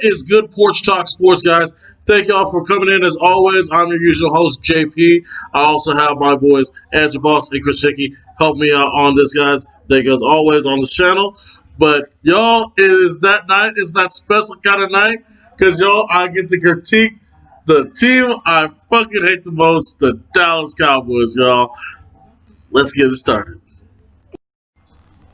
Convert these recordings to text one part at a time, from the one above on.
is good Porch Talk Sports, guys? Thank y'all for coming in. As always, I'm your usual host, JP. I also have my boys, Andrew Box and Chris Hickey, help me out on this, guys. Thank you as always on this channel. But y'all, it is that night. It's that special kind of night because y'all, I get to critique the team I fucking hate the most, the Dallas Cowboys, y'all. Let's get it started.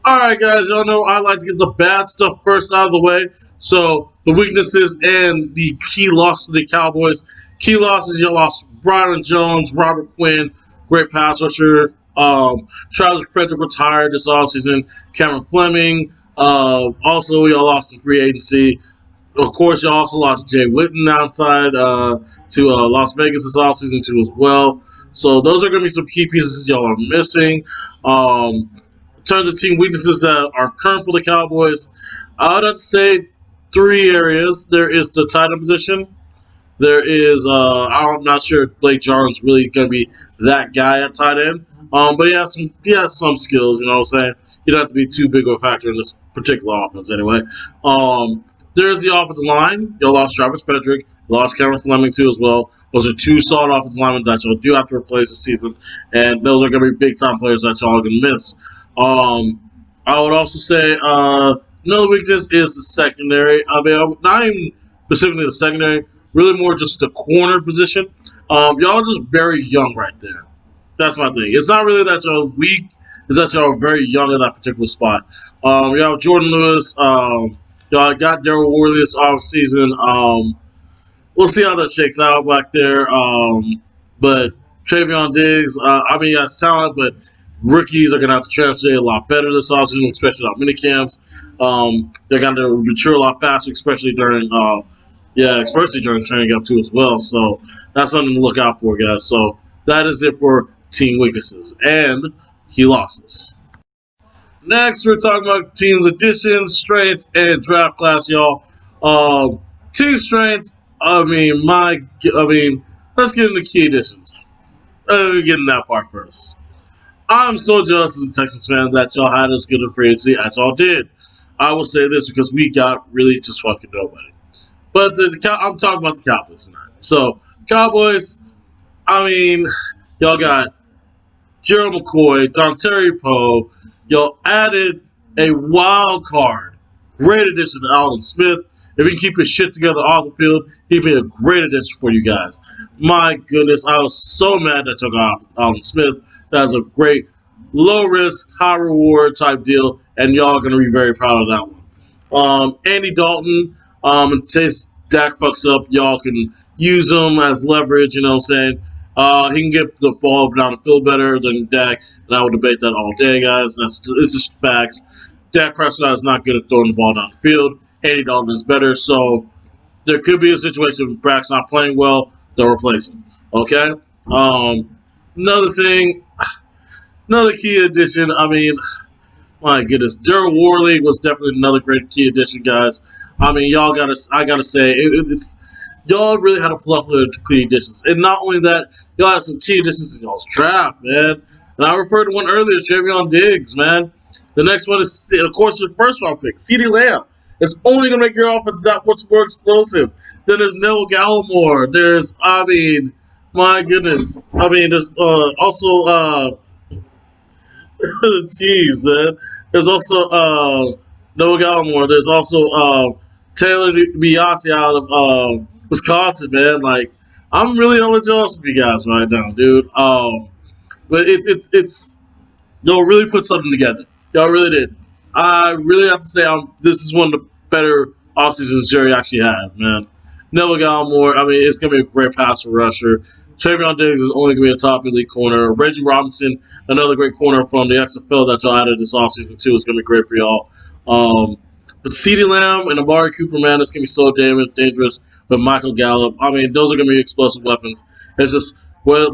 Alright, guys, y'all know I like to get the bad stuff first out of the way. So, the weaknesses and the key loss to the Cowboys. Key losses, you lost Byron Jones, Robert Quinn, great pass rusher. Travis Frederick retired this offseason. Cameron Fleming. Also, y'all lost in free agency. Of course, you also lost Jay Witten outside to Las Vegas this offseason, too, as well. So, those are going to be some key pieces y'all are missing. In terms of team weaknesses that are current for the Cowboys, I would have to say three areas. There is the tight end position. There is, I'm not sure if Blake Jarwin's really going to be that guy at tight end. But he has some skills, you know what I'm saying? He doesn't have to be too big of a factor in this particular offense anyway. There's the offensive line. You lost Travis Frederick. You lost Cameron Fleming, too, as well. Those are two solid offensive linemen that y'all do have to replace this season. And those are going to be big-time players that y'all are going to miss. I would also say another weakness is the secondary. I mean, not even specifically the secondary, really more just the corner position. Y'all are just very young right there. That's my thing. It's not really that y'all weak, it's that y'all are very young at that particular spot. You have Jordan Lewis. Y'all got Daryl Worley this offseason. We'll see how that shakes out back there. But Travion Diggs, I mean, he has talent, but rookies are going to have to translate a lot better this offseason, especially without minicamps. They're going to mature a lot faster, especially during training camp too as well. So that's something to look out for, guys. So that is it for team weaknesses and key losses. Next, we're talking about teams' additions, strengths, and draft class, y'all. Team strengths. Let's get into key additions. Let me get in that part first. I'm so jealous as a Texans fan that y'all had as good a free agency as y'all did. I will say this because we got really just fucking nobody. But I'm talking about the Cowboys tonight. So, Cowboys, y'all got Gerald McCoy, Dontari Poe. Y'all added a wild card. Great addition to Alden Smith. If he can keep his shit together off the field, he'd be a great addition for you guys. My goodness, I was so mad that y'all got Alden Smith. That's a great low-risk, high-reward type deal, and y'all are going to be very proud of that one. Andy Dalton, in case Dak fucks up, y'all can use him as leverage, you know what I'm saying? He can get the ball down the field better than Dak, and I would debate that all day, guys. It's just facts. Dak Prescott is not good at throwing the ball down the field. Andy Dalton is better, so there could be a situation where Dak's not playing well, they'll replace him, okay? Another key addition, my goodness, Daryl Worley was definitely another great key addition, guys. I gotta say, y'all really had a plethora of key additions. And not only that, y'all had some key additions in y'all's draft, man. And I referred to one earlier, Travion Diggs, man. The next one is, of course, your first round pick, CeeDee Lamb. It's only going to make your offense that much more explosive. Then there's Neville Gallimore. There's, my goodness. There's also, jeez, man. There's also Noah Gallimore. There's also Taylor Biasi out of Wisconsin, man. Like, I'm really only jealous of you guys right now, dude. But it's y'all really put something together. Y'all really did. I really have to say this is one of the better offseasons Jerry actually had, man. Neville Gallimore, it's going to be a great passer rusher. Travion Diggs is only going to be a top elite corner. Reggie Robinson, another great corner from the XFL that y'all added this offseason, too, is going to be great for y'all. But CeeDee Lamb and Amari Cooper, man, it's going to be so dangerous with Michael Gallup. Those are going to be explosive weapons. It's just,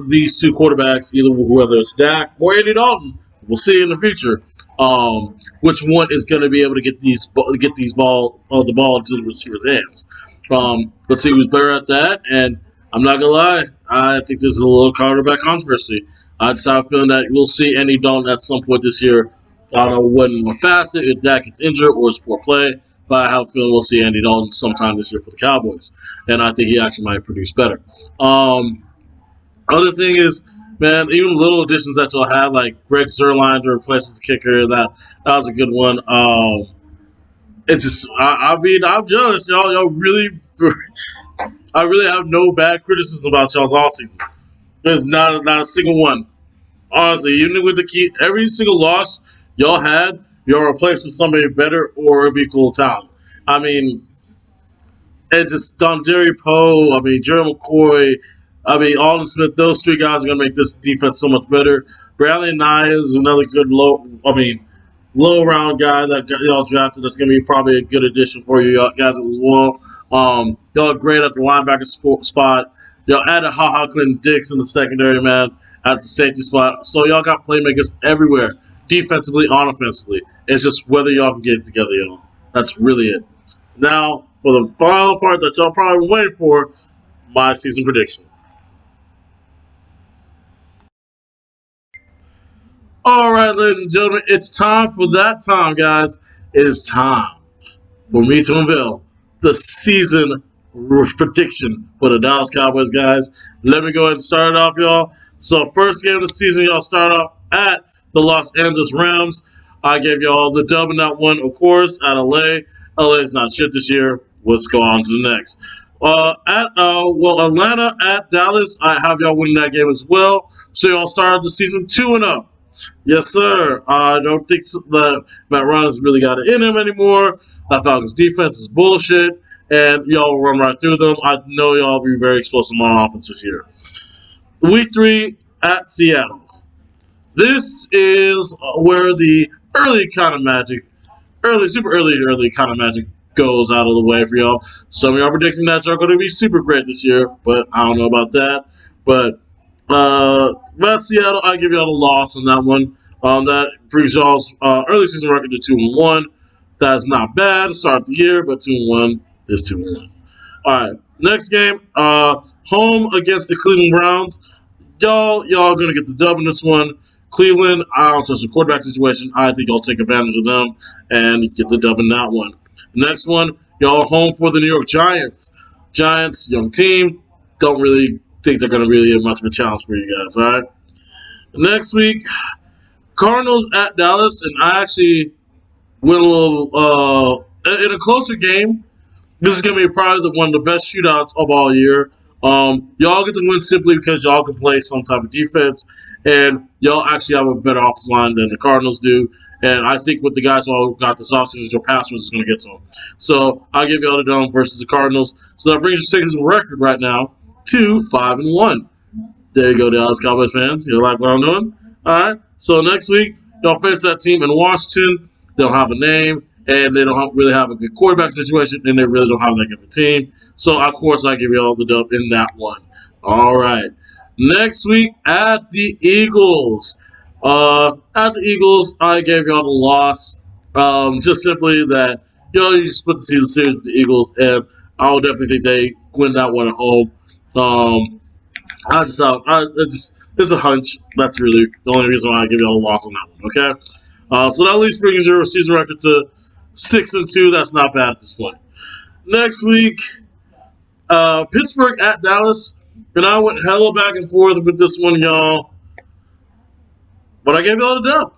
these two quarterbacks, whether it's Dak or Andy Dalton, we'll see in the future. Which one is going to be able to get the ball into the receiver's hands? Let's see who's better at that. And I'm not gonna lie, I think this is a little quarterback controversy. I just have a feeling that we'll see Andy Dalton at some point this year. I don't know when or fast if Dak gets injured or it's poor play. but I have a feeling we'll see Andy Dalton sometime this year for the Cowboys, and I think he actually might produce better. Other thing is, man, even little additions that y'all had, like Greg Zerline to replace the kicker, that was a good one. It's just, I mean, I'm jealous, y'all. Y'all really, I really have no bad criticism about y'all's all season. There's not a single one. Honestly, even with the key, every single loss y'all had, y'all replaced with somebody better or of equal talent. I mean, it's just Don Jerry Poe. I mean, Jerry McCoy. I mean, Alden Smith. Those three guys are gonna make this defense so much better. Bradley Nye is another good low round guy that y'all drafted. That's gonna be probably a good addition for you guys as well. Y'all are great at the linebacker spot. Y'all added Ha Clinton Dix in the secondary, man, at the safety spot. So y'all got playmakers everywhere, defensively, on offensively. It's just whether y'all can get it together, y'all. That's really it. Now, for the final part that y'all probably waiting for, my season prediction. All right, ladies and gentlemen, it's time for that time, guys. It is time for me to unveil the season prediction for the Dallas Cowboys, guys. Let me go ahead and start it off, y'all. So, first game of the season, y'all start off at the Los Angeles Rams. I gave y'all the dub in that one, of course, at LA. LA is not shit this year. Let's go on to the next. Atlanta at Dallas. I have y'all winning that game as well. So y'all started the season 2-0. Yes, sir. I don't think that Matt Ryan has really got it in him anymore. That Falcons defense is bullshit, and y'all run right through them. I know y'all will be very explosive on offense this year. Week 3 at Seattle. This is where the early kind of magic, early kind of magic goes out of the way for y'all. Some of y'all predicting that y'all going to be super great this year, but I don't know about that. But about Seattle, I give y'all a loss on that one. That brings y'all's early season record to 2-1. That's not bad to start the year, but 2-1 is 2-1. All right, next game, home against the Cleveland Browns. Y'all gonna get the dub in this one. Cleveland, I don't trust the quarterback situation. I think y'all take advantage of them and get the dub in that one. Next one, y'all home for the New York Giants. Giants, young team, don't really think they're gonna really have much of a challenge for you guys. All right. Next week, Cardinals at Dallas, and I actually went a little in a closer game. This is gonna be probably one of the best shootouts of all year. Y'all get to win simply because y'all can play some type of defense, and y'all actually have a better offensive line than the Cardinals do. And I think with the guys who all got this offseason, your pass rush is going to get to them. So I'll give y'all the dome versus the Cardinals. So that brings your season record right now to 5-1. There you go, Dallas Cowboys fans. You like what I'm doing? All right. So next week, y'all face that team in Washington. They'll have a name, and they don't really have a good quarterback situation, and they really don't have that good of a team. So, of course, I give y'all the dub in that one. All right. Next week at the Eagles. I gave y'all the loss. Just simply that, you just put the season series with the Eagles, and I would definitely think they win that one at home. It's a hunch. That's really the only reason why I give y'all a loss on that one. Okay, so that at least brings your season record to 6-2. That's not bad at this point. Next week, Pittsburgh at Dallas, and I went hella back and forth with this one, y'all. But I gave y'all the dub.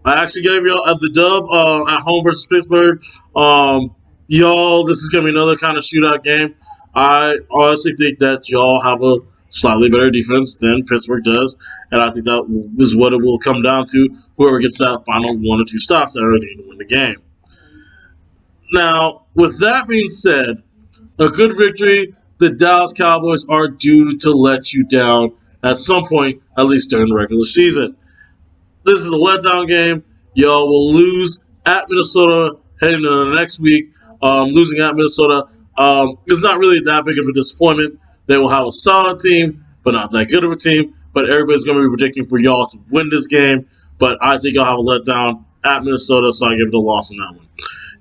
I actually gave y'all the dub at home versus Pittsburgh. Y'all, this is gonna be another kind of shootout game. I honestly think that y'all have a slightly better defense than Pittsburgh does, and I think that is what it will come down to. Whoever gets that final 1 or 2 stops that are going to win the game. Now, with that being said, a good victory. The Dallas Cowboys are due to let you down at some point, at least during the regular season. This is a letdown game. Y'all will lose at Minnesota heading into the next week. Losing at Minnesota is not really that big of a disappointment. They will have a solid team, but not that good of a team. But everybody's going to be predicting for y'all to win this game. But I think y'all have a letdown at Minnesota, so I give it a loss on that one.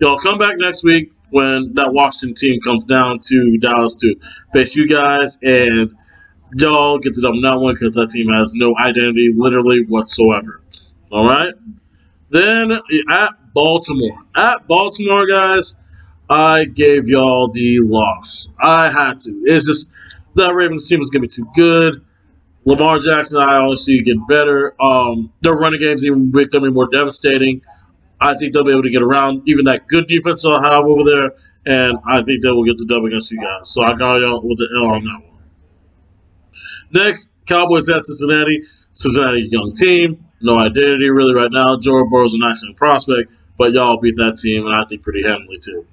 Y'all come back next week when that Washington team comes down to Dallas to face you guys, and y'all get to dub that one because that team has no identity literally whatsoever. All right? Then at Baltimore. At Baltimore, guys, I gave y'all the loss. I had to. It's just that Ravens team is going to be too good. Lamar Jackson, I always see get better. Their running game's even becoming more devastating. I think they'll be able to get around even that good defense they'll have over there, and I think they will get the dub against you guys. So I got y'all with the L on that one. Next, Cowboys at Cincinnati. Cincinnati, young team, no identity really right now. Joe Burrow's a nice young prospect, but y'all beat that team, and I think pretty handily too.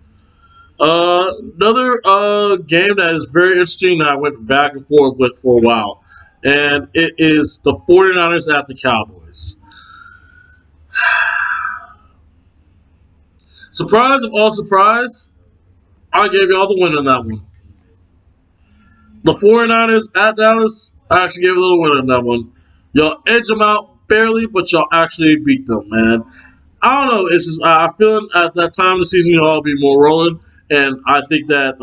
Another game that is very interesting that I went back and forth with for a while, and it is the 49ers at the Cowboys. Surprise of all surprise, I gave y'all the win on that one. The 49ers at Dallas, I actually gave a little win on that one. Y'all edge them out barely, but y'all actually beat them, man. I don't know. It's just I feel at that time of the season you'll all be more rolling, and I think that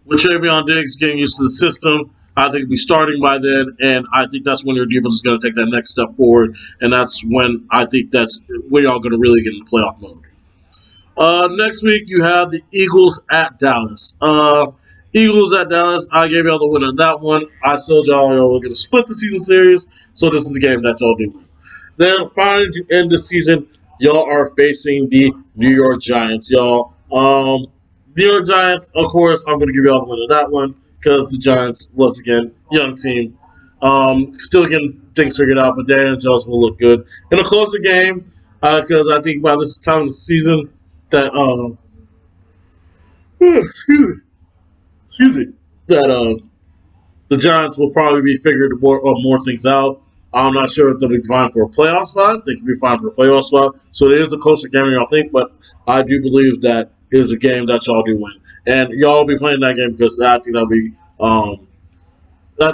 with Travion Diggs getting used to the system, I think he'll be starting by then, and I think that's when your defense is going to take that next step forward, and that's when I think that's when y'all going to really get in the playoff mode. Next week you have the Eagles at Dallas. Eagles at Dallas. I gave y'all the win on that one. I told y'all were going to split the season series, so this is the game that y'all do. Then finally to end the season, y'all are facing the New York Giants, y'all. New York Giants, of course, I'm going to give y'all the win on that one because the Giants, once again, young team, still getting things figured out, but Daniel Jones will look good in a closer game because I think by this time of the season that excuse me, that the Giants will probably be figuring more things out. I'm not sure if they'll be fine for a playoff spot. They can be fine for a playoff spot. So it is a closer game than y'all think, but I do believe that it is a game that y'all do win. And y'all will be playing that game because I think that'll be I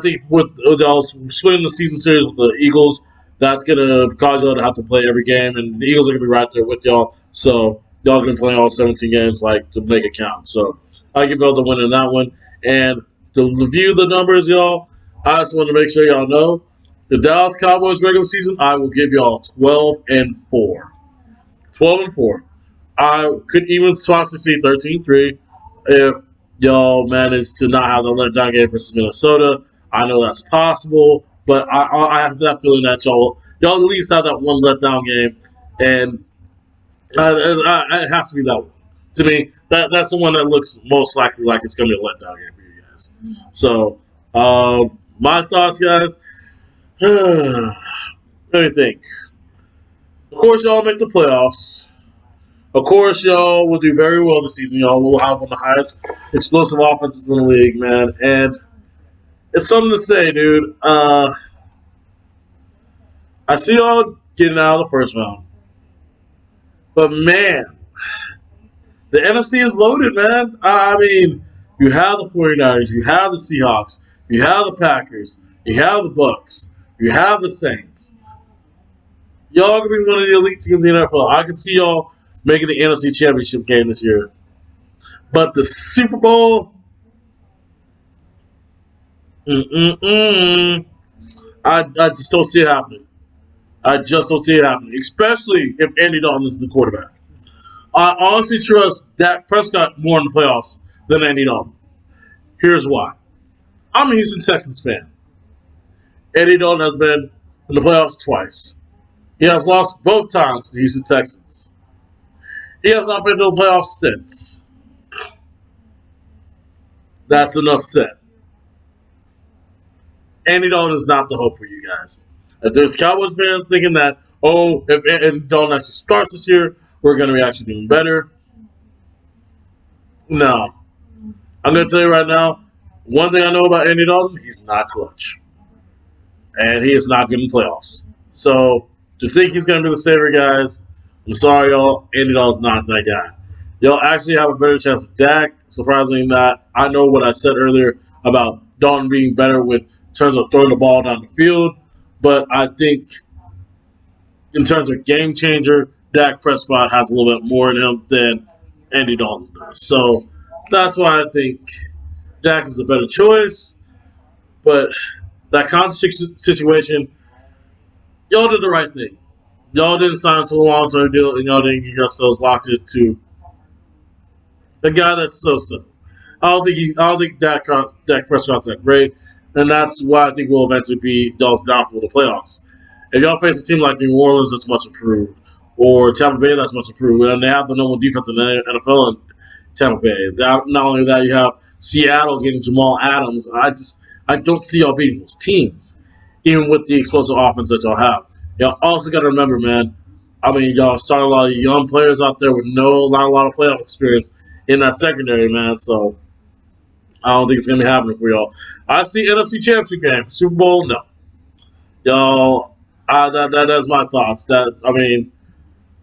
think with y'all splitting the season series with the Eagles, that's gonna cause y'all to have to play every game, and the Eagles are gonna be right there with y'all. So y'all gonna play all 17 games like to make it count. So I give y'all the win in that one. And to review the numbers, y'all, I just want to make sure y'all know the Dallas Cowboys regular season. I will give y'all 12-4. 12-4. I could even possibly see 13-3 if y'all manage to not have the letdown game versus Minnesota. I know that's possible, but I have that feeling that y'all at least have that one letdown game, and it has to be that one. To me, that's the one that looks most likely like it's going to be a letdown game for you guys. So, my thoughts, guys. Let me think. Of course, y'all make the playoffs. Of course, y'all will do very well this season. Y'all will have one of the highest explosive offenses in the league, man. And it's something to say, dude. I see y'all getting out of the first round. But, man, the NFC is loaded, man. I mean, you have the 49ers, you have the Seahawks, you have the Packers, you have the Bucks, you have the Saints. Y'all gonna be one of the elite teams in the NFL. I can see y'all making the NFC Championship game this year. But the Super Bowl, I just don't see it happening. I just don't see it happening, especially if Andy Dalton is the quarterback. I honestly trust Dak Prescott more in the playoffs than Andy Dalton. Here's why. I'm a Houston Texans fan. Andy Dalton has been in the playoffs twice. He has lost both times to the Houston Texans. He has not been to the playoffs since. That's enough said. Andy Dalton is not the hope for you guys. If there's Cowboys fans thinking that, oh, if Andy Dalton actually starts this year, we're going to be actually doing better. No. I'm going to tell you right now, one thing I know about Andy Dalton, he's not clutch. And he is not good in playoffs. So, to think he's going to be the savior, guys, I'm sorry, y'all. Andy Dalton's not that guy. Y'all actually have a better chance with Dak. Surprisingly not. I know what I said earlier about Dalton being better with terms of throwing the ball down the field. But I think in terms of game changer, Dak Prescott has a little bit more in him than Andy Dalton does. So that's why I think Dak is a better choice. But that contract situation, y'all did the right thing. Y'all didn't sign to a long-term deal, and y'all didn't get yourselves locked into The guy that's so. I don't think Dak Prescott's that great, and that's why I think we'll eventually be y'all's downfall in the playoffs. If y'all face a team like New Orleans that's much improved, or Tampa Bay that's much improved, and they have the number one defense in the NFL in Tampa Bay. Not only that, you have Seattle getting Jamal Adams. I don't see y'all beating those teams, even with the explosive offense that y'all have. Y'all also got to remember, man. I mean, y'all start a lot of young players out there with not a lot of playoff experience in that secondary, man. So I don't think it's gonna be happening for y'all. I see NFC Championship game, Super Bowl. No, y'all. That's my thoughts. I mean,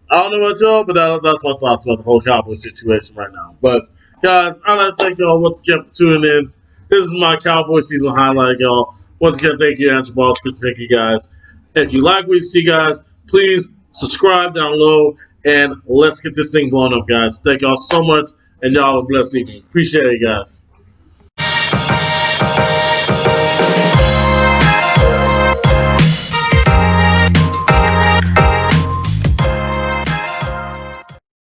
I don't know about y'all, but that's my thoughts about the whole Cowboys situation right now. But guys, I'd like to thank y'all once again for tuning in. This is my Cowboy season highlight, y'all. Once again, thank you, Andrew Balls, Chris. Thank you, guys. If you like what you see, guys, please subscribe down low and let's get this thing blown up, guys. Thank y'all so much, and y'all have a blessed evening. Appreciate it, guys.